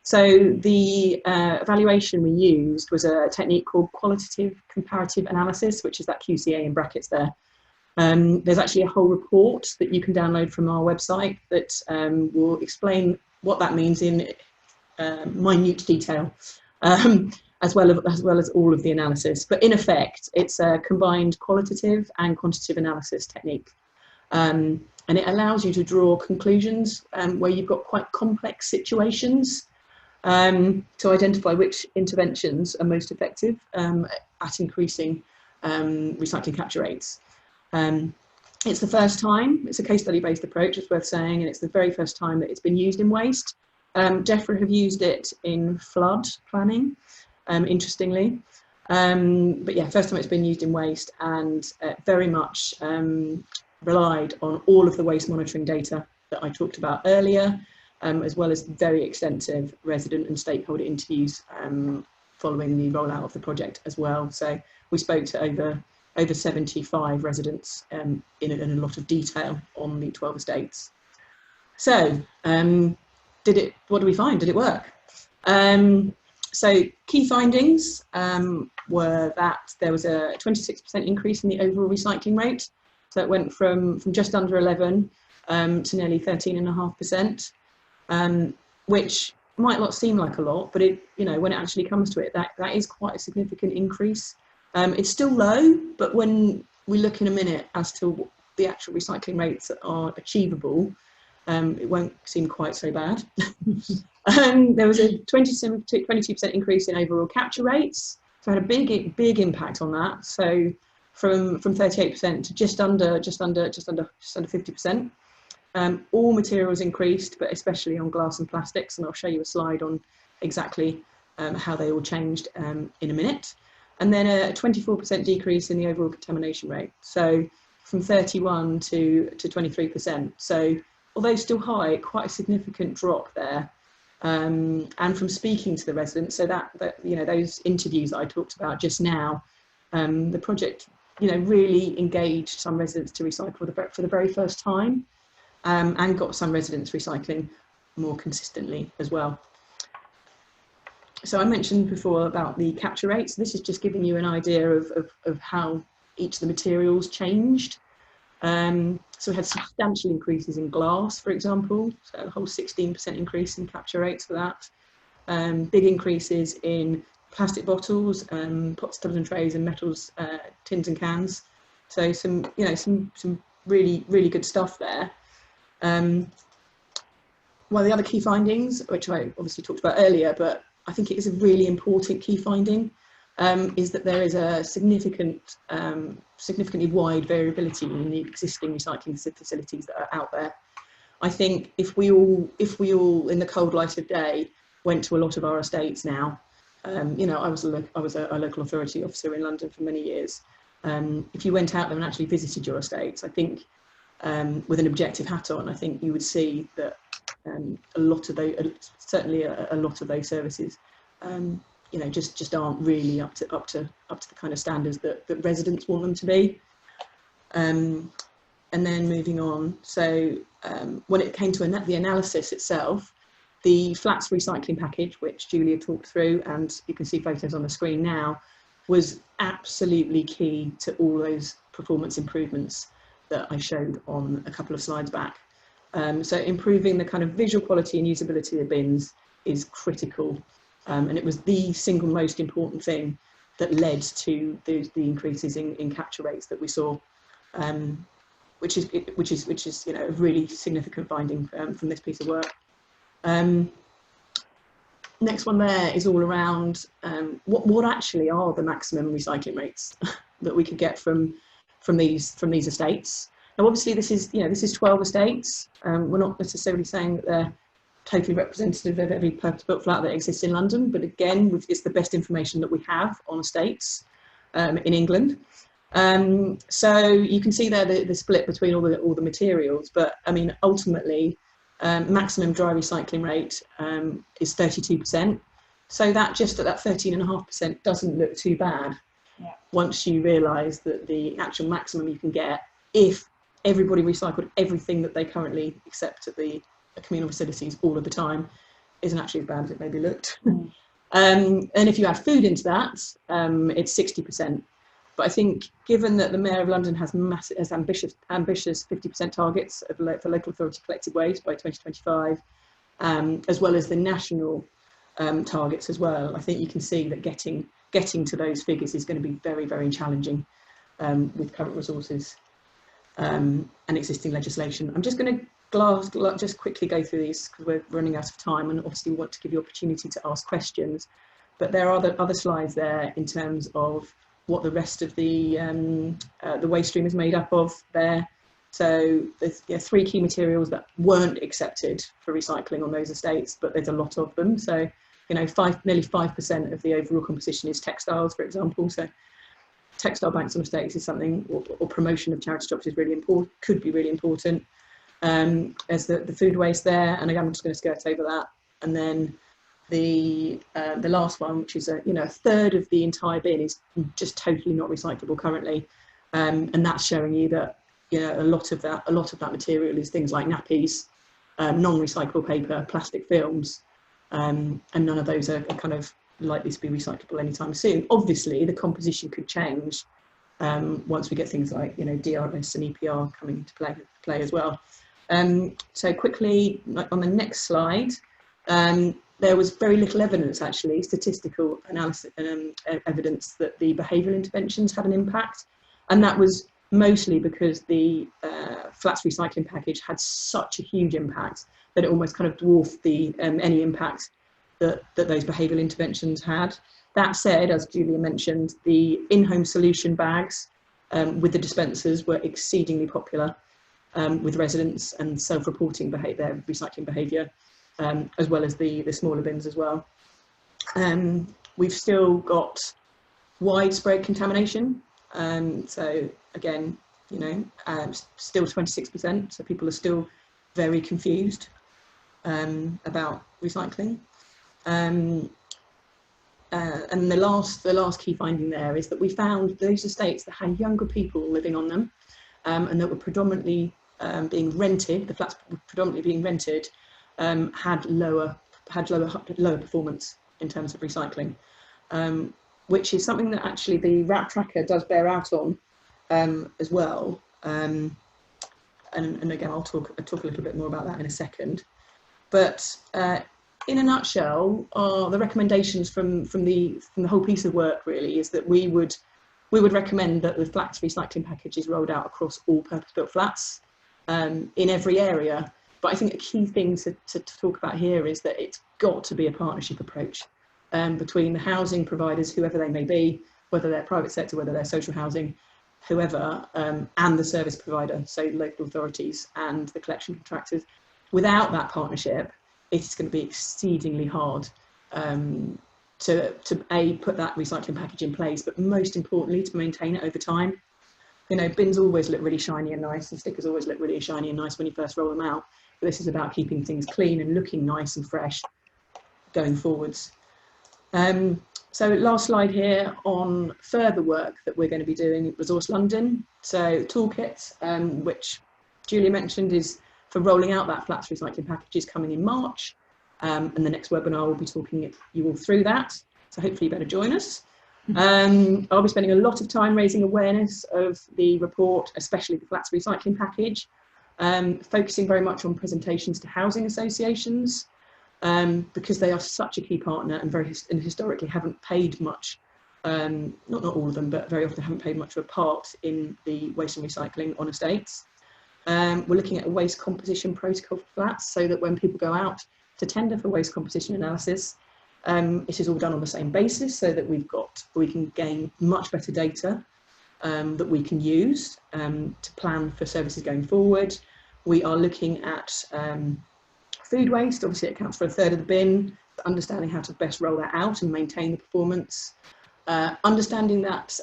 So the evaluation we used was a technique called qualitative comparative analysis, which is that QCA in brackets there. There's actually a whole report that you can download from our website that will explain what that means in minute detail. As well as all of the analysis. But in effect, it's a combined qualitative and quantitative analysis technique. And it allows you to draw conclusions where you've got quite complex situations to identify which interventions are most effective at increasing recycling capture rates. It's the first time, it's a case study based approach, it's worth saying, and it's the very first time that it's been used in waste. DEFRA have used it in flood planning, interestingly. But yeah, first time it's been used in waste, and very much relied on all of the waste monitoring data that I talked about earlier, as well as very extensive resident and stakeholder interviews following the rollout of the project as well. So we spoke to over 75 residents in a lot of detail on the 12 estates. So, what do we find? Did it work? So key findings were that there was a 26% increase in the overall recycling rate. So it went from just under 11 to nearly 13.5%, which might not seem like a lot, but when it actually comes to it, that is quite a significant increase. It's still low, but when we look in a minute as to the actual recycling rates that are achievable, it won't seem quite so bad. There was a 22% increase in overall capture rates, so it had a big impact on that. So from 38% to just under 50%. All materials increased, but especially on glass and plastics, and I'll show you a slide on exactly how they all changed in a minute. And then a 24% decrease in the overall contamination rate, so from 31 to 23%. So although still high, quite a significant drop there. And from speaking to the residents, so that those interviews that I talked about just now, the project really engaged some residents to recycle for the very first time, and got some residents recycling more consistently as well. So I mentioned before about the capture rates. This is just giving you an idea of how each of the materials changed. So we had substantial increases in glass, for example, so a whole 16% increase in capture rates for that. Big increases in plastic bottles, pots, tubs and trays, and metals, tins and cans. So some really good stuff there. One of the other key findings, which I obviously talked about earlier, but I think it is a really important key finding, is that there is a significantly wide variability in the existing recycling facilities that are out there. I think if we all in the cold light of day went to a lot of our estates now, I was a local authority officer in London for many years. If you went out there and actually visited your estates, I think with an objective hat on, I think you would see that a lot of those services just aren't really up to the kind of standards that residents want them to be. And then moving on, so when it came to the analysis itself, the flats recycling package, which Julia talked through, and you can see photos on the screen now, was absolutely key to all those performance improvements. that I showed on a couple of slides back. So improving the kind of visual quality and usability of bins is critical, and it was the single most important thing that led to the increases in capture rates that we saw, which is you know, a really significant finding from this piece of work. Next one there is all around what actually are the maximum recycling rates that we could get from these estates. Now, obviously, this is 12 estates. We're not necessarily saying that they're totally representative of every purpose-built flat that exists in London, but again, it's the best information that we have on estates in England. So you can see there the split between all the materials, but I mean, ultimately, maximum dry recycling rate is 32%. So that just at that 13.5% doesn't look too bad. Yeah. Once you realise that the actual maximum you can get, if everybody recycled everything that they currently accept at the communal facilities all of the time, isn't actually as bad as it maybe looked. Mm. And if you add food into that, it's 60%. But I think, given that the Mayor of London has ambitious 50% targets for local authority collected waste by 2025, as well as the national targets as well, I think you can see that getting to those figures is going to be very, very challenging with current resources and existing legislation. I'm just going to just quickly go through these because we're running out of time, and obviously we want to give you opportunity to ask questions. But there are other slides there in terms of what the rest of the waste stream is made up of there. So there's 3 key materials that weren't accepted for recycling on those estates, but there's a lot of them. So, you know, nearly 5% of the overall composition is textiles, for example. So textile banks on estates is something, or promotion of charity shops is really important, could be really important. There's the food waste there, and again, I'm just going to skirt over that. And then the last one, which is a third of the entire bin, is just totally not recyclable currently, and that's showing you that a lot of that material is things like nappies, non-recyclable paper, plastic films, and none of those are kind of likely to be recyclable anytime soon. Obviously, the composition could change once we get things like DRS and EPR coming into play as well. So quickly on the next slide. There was very little evidence, actually, statistical analysis evidence that the behavioural interventions had an impact, and that was mostly because the flats recycling package had such a huge impact that it almost kind of dwarfed any impact that those behavioural interventions had. That said, as Julia mentioned, the in-home solution bags with the dispensers were exceedingly popular with residents and self-reporting their recycling behaviour. As well as the smaller bins as well. We've still got widespread contamination. So again, still 26%. So people are still very confused about recycling. And the last key finding there is that we found those estates that had younger people living on them and that were predominantly being rented. The flats were predominantly being rented. Had lower performance in terms of recycling, which is something that actually the RAP tracker does bear out on as well. And again, I'll talk a little bit more about that in a second. But in a nutshell, the recommendations from the whole piece of work really is that we would recommend that the flats recycling package is rolled out across all purpose-built flats in every area. But I think a key thing to talk about here is that it's got to be a partnership approach between the housing providers, whoever they may be, whether they're private sector, whether they're social housing, whoever, and the service provider, so local authorities and the collection contractors. Without that partnership, it's going to be exceedingly hard to put that recycling package in place, but most importantly, to maintain it over time. Bins always look really shiny and nice, and stickers always look really shiny and nice when you first roll them out. But this is about keeping things clean and looking nice and fresh going forwards. So last slide here on further work that we're going to be doing at Resource London. So Toolkit, which Julia mentioned, is for rolling out that flats recycling package, is coming in March. And the next webinar will be talking you all through that. So hopefully you better join us. I'll be spending a lot of time raising awareness of the report, especially the flats recycling package, focusing very much on presentations to housing associations, because they are such a key partner and historically haven't paid much, not all of them, but very often haven't paid much of a part in the waste and recycling on estates. We're looking at a waste composition protocol for flats, so that when people go out to tender for waste composition analysis, it is all done on the same basis, so that we can gain much better data that we can use to plan for services going forward. We are looking at food waste. Obviously it accounts for 1/3 of the bin, understanding how to best roll that out and maintain the performance. Understanding that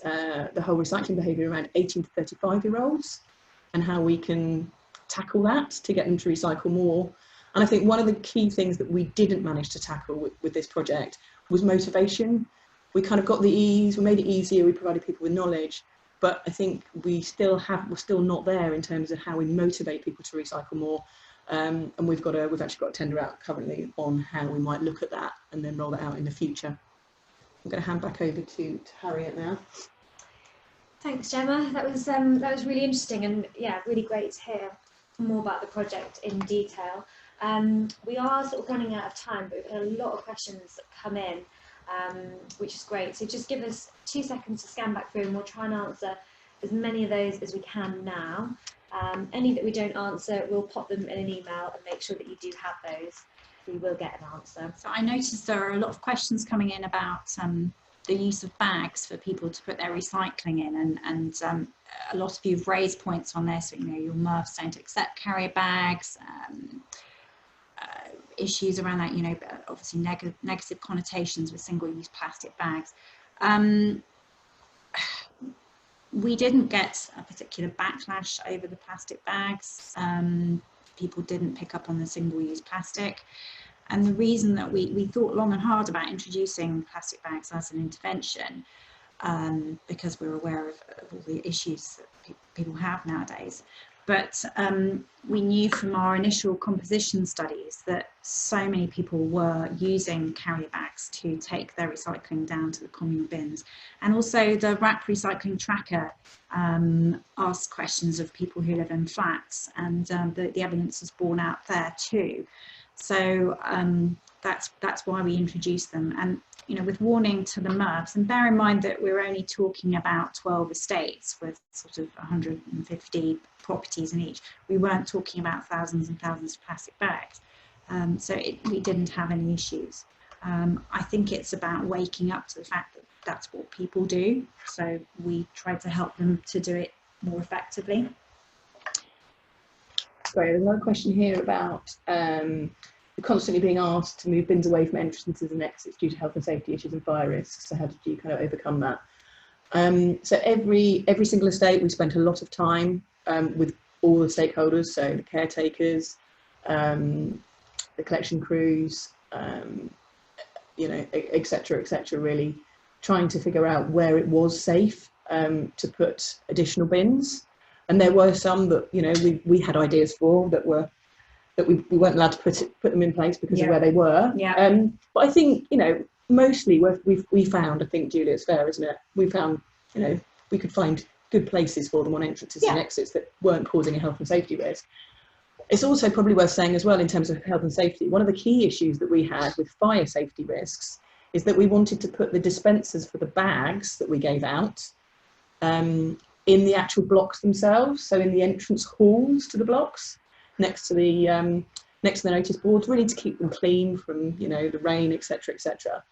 the whole recycling behaviour around 18 to 35-year-olds and how we can tackle that to get them to recycle more. And I think one of the key things that we didn't manage to tackle with this project was motivation. We kind of got the ease, we made it easier, we provided people with knowledge, but I think we're still not there in terms of how we motivate people to recycle more. And we've actually got a tender out currently on how we might look at that and then roll that out in the future. I'm going to hand back over to Harriet now. Thanks, Gemma. That was really interesting, and yeah, really great to hear more about the project in detail. We are sort of running out of time, but we've had a lot of questions that come in, which is great. So just give us 2 seconds to scan back through, and we'll try and answer as many of those as we can now. Any that we don't answer, we'll pop them in an email and make sure that you do have those. We will get an answer. So I noticed there are a lot of questions coming in about the use of bags for people to put their recycling in, and a lot of you have raised points on this. You know, your MRFs don't accept carrier bags, issues around that, you know, obviously negative connotations with single-use plastic bags. We didn't get a particular backlash over the plastic bags. People didn't pick up on the single-use plastic. And the reason that we thought long and hard about introducing plastic bags as an intervention, because we're aware of all the issues that people have nowadays. But we knew from our initial composition studies that so many people were using carrier bags to take their recycling down to the communal bins. And also the RAP recycling tracker asked questions of people who live in flats, and the evidence is borne out there too. So that's why we introduced them. And you know, with warning to the MRFs, and bear in mind that we're only talking about 12 estates with sort of 150 properties in each. We weren't talking about thousands and thousands of plastic bags. So we didn't have any issues. I think it's about waking up to the fact that that's what people do. So we tried to help them to do it more effectively. Great, there's another question here about constantly being asked to move bins away from entrances and exits due to health and safety issues and fire risks. So how did you kind of overcome that? So every single estate, we spent a lot of time with all the stakeholders, so the caretakers, the collection crews, you know, etc., really trying to figure out where it was safe to put additional bins. And there were some that, you know, we had ideas for that we weren't allowed to put them in place because of where they were. But I think, you know, mostly we found, I think, Julia, it's fair, isn't it? We found, you know, we could find good places for them on entrances and exits that weren't causing a health and safety risk. It's also probably worth saying as well, in terms of health and safety, one of the key issues that we had with fire safety risks is that we wanted to put the dispensers for the bags that we gave out in the actual blocks themselves, so in the entrance halls to the blocks, next to the notice boards, really to keep them clean from, you know, the rain, etc., etc.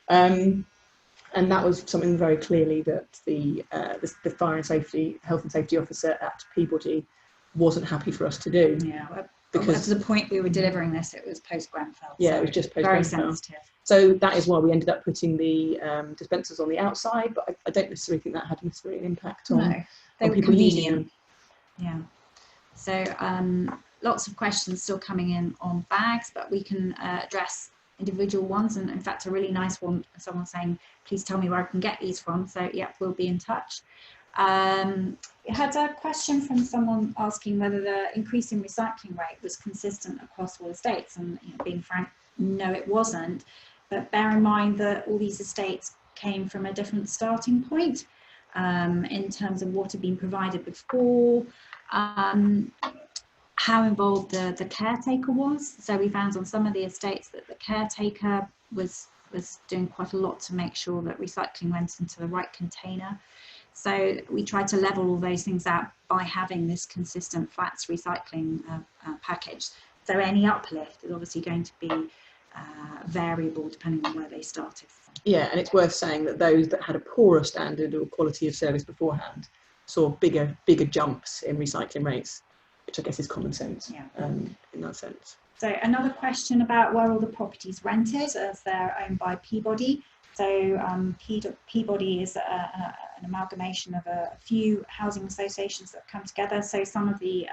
And that was something very clearly that the fire and safety, health and safety officer at Peabody wasn't happy for us to do. Yeah, because to the point we were delivering this, it was post-Grenfell. Yeah, so it was just very post-Grenfell. sensitive. So that is why we ended up putting the dispensers on the outside, but I don't necessarily think that had necessarily an impact on, they on were people using convenient. them. Yeah. So lots of questions still coming in on bags, but we can address individual ones. And in fact, a really nice one, someone saying, please tell me where I can get these from. So yeah, we'll be in touch. We had a question from someone asking whether the increase in recycling rate was consistent across all estates, and you know, being frank, no, it wasn't. But bear in mind that all these estates came from a different starting point in terms of what had been provided before, how involved the caretaker was. So we found on some of the estates that the caretaker was doing quite a lot to make sure that recycling went into the right container. So we tried to level all those things out by having this consistent flats recycling package. So any uplift is obviously going to be variable depending on where they started from. Yeah, and it's worth saying that those that had a poorer standard or quality of service beforehand saw bigger jumps in recycling rates, which I guess is common sense. Yeah. In that sense. So another question about where all the properties rented, as they're owned by Peabody. So Peabody is an amalgamation of a few housing associations that come together. So some of the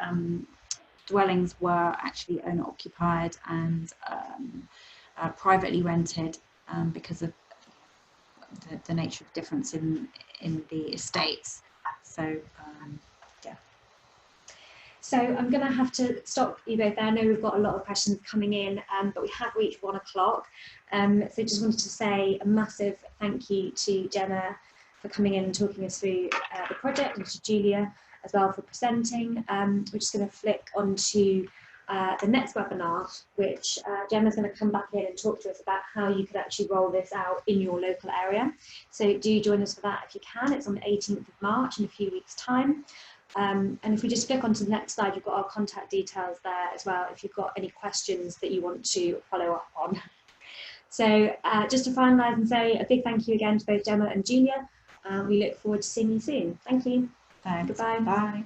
dwellings were actually owner occupied and privately rented because of the nature of difference in the estates. So yeah. So I'm going to have to stop you both there. I know we've got a lot of questions coming in, but we have reached 1 o'clock. So just wanted to say a massive thank you to Gemma for coming in and talking us through the project, and to Julia as well for presenting. We're just going to flick onto the next webinar, which Gemma's going to come back in and talk to us about how you could actually roll this out in your local area. So do join us for that if you can. It's on the 18th of March in a few weeks' time. And if we just click onto the next slide, you've got our contact details there as well if you've got any questions that you want to follow up on. So just to finalise and say a big thank you again to both Gemma and Julia. We look forward to seeing you soon. Thank you. Thanks. Goodbye. Bye.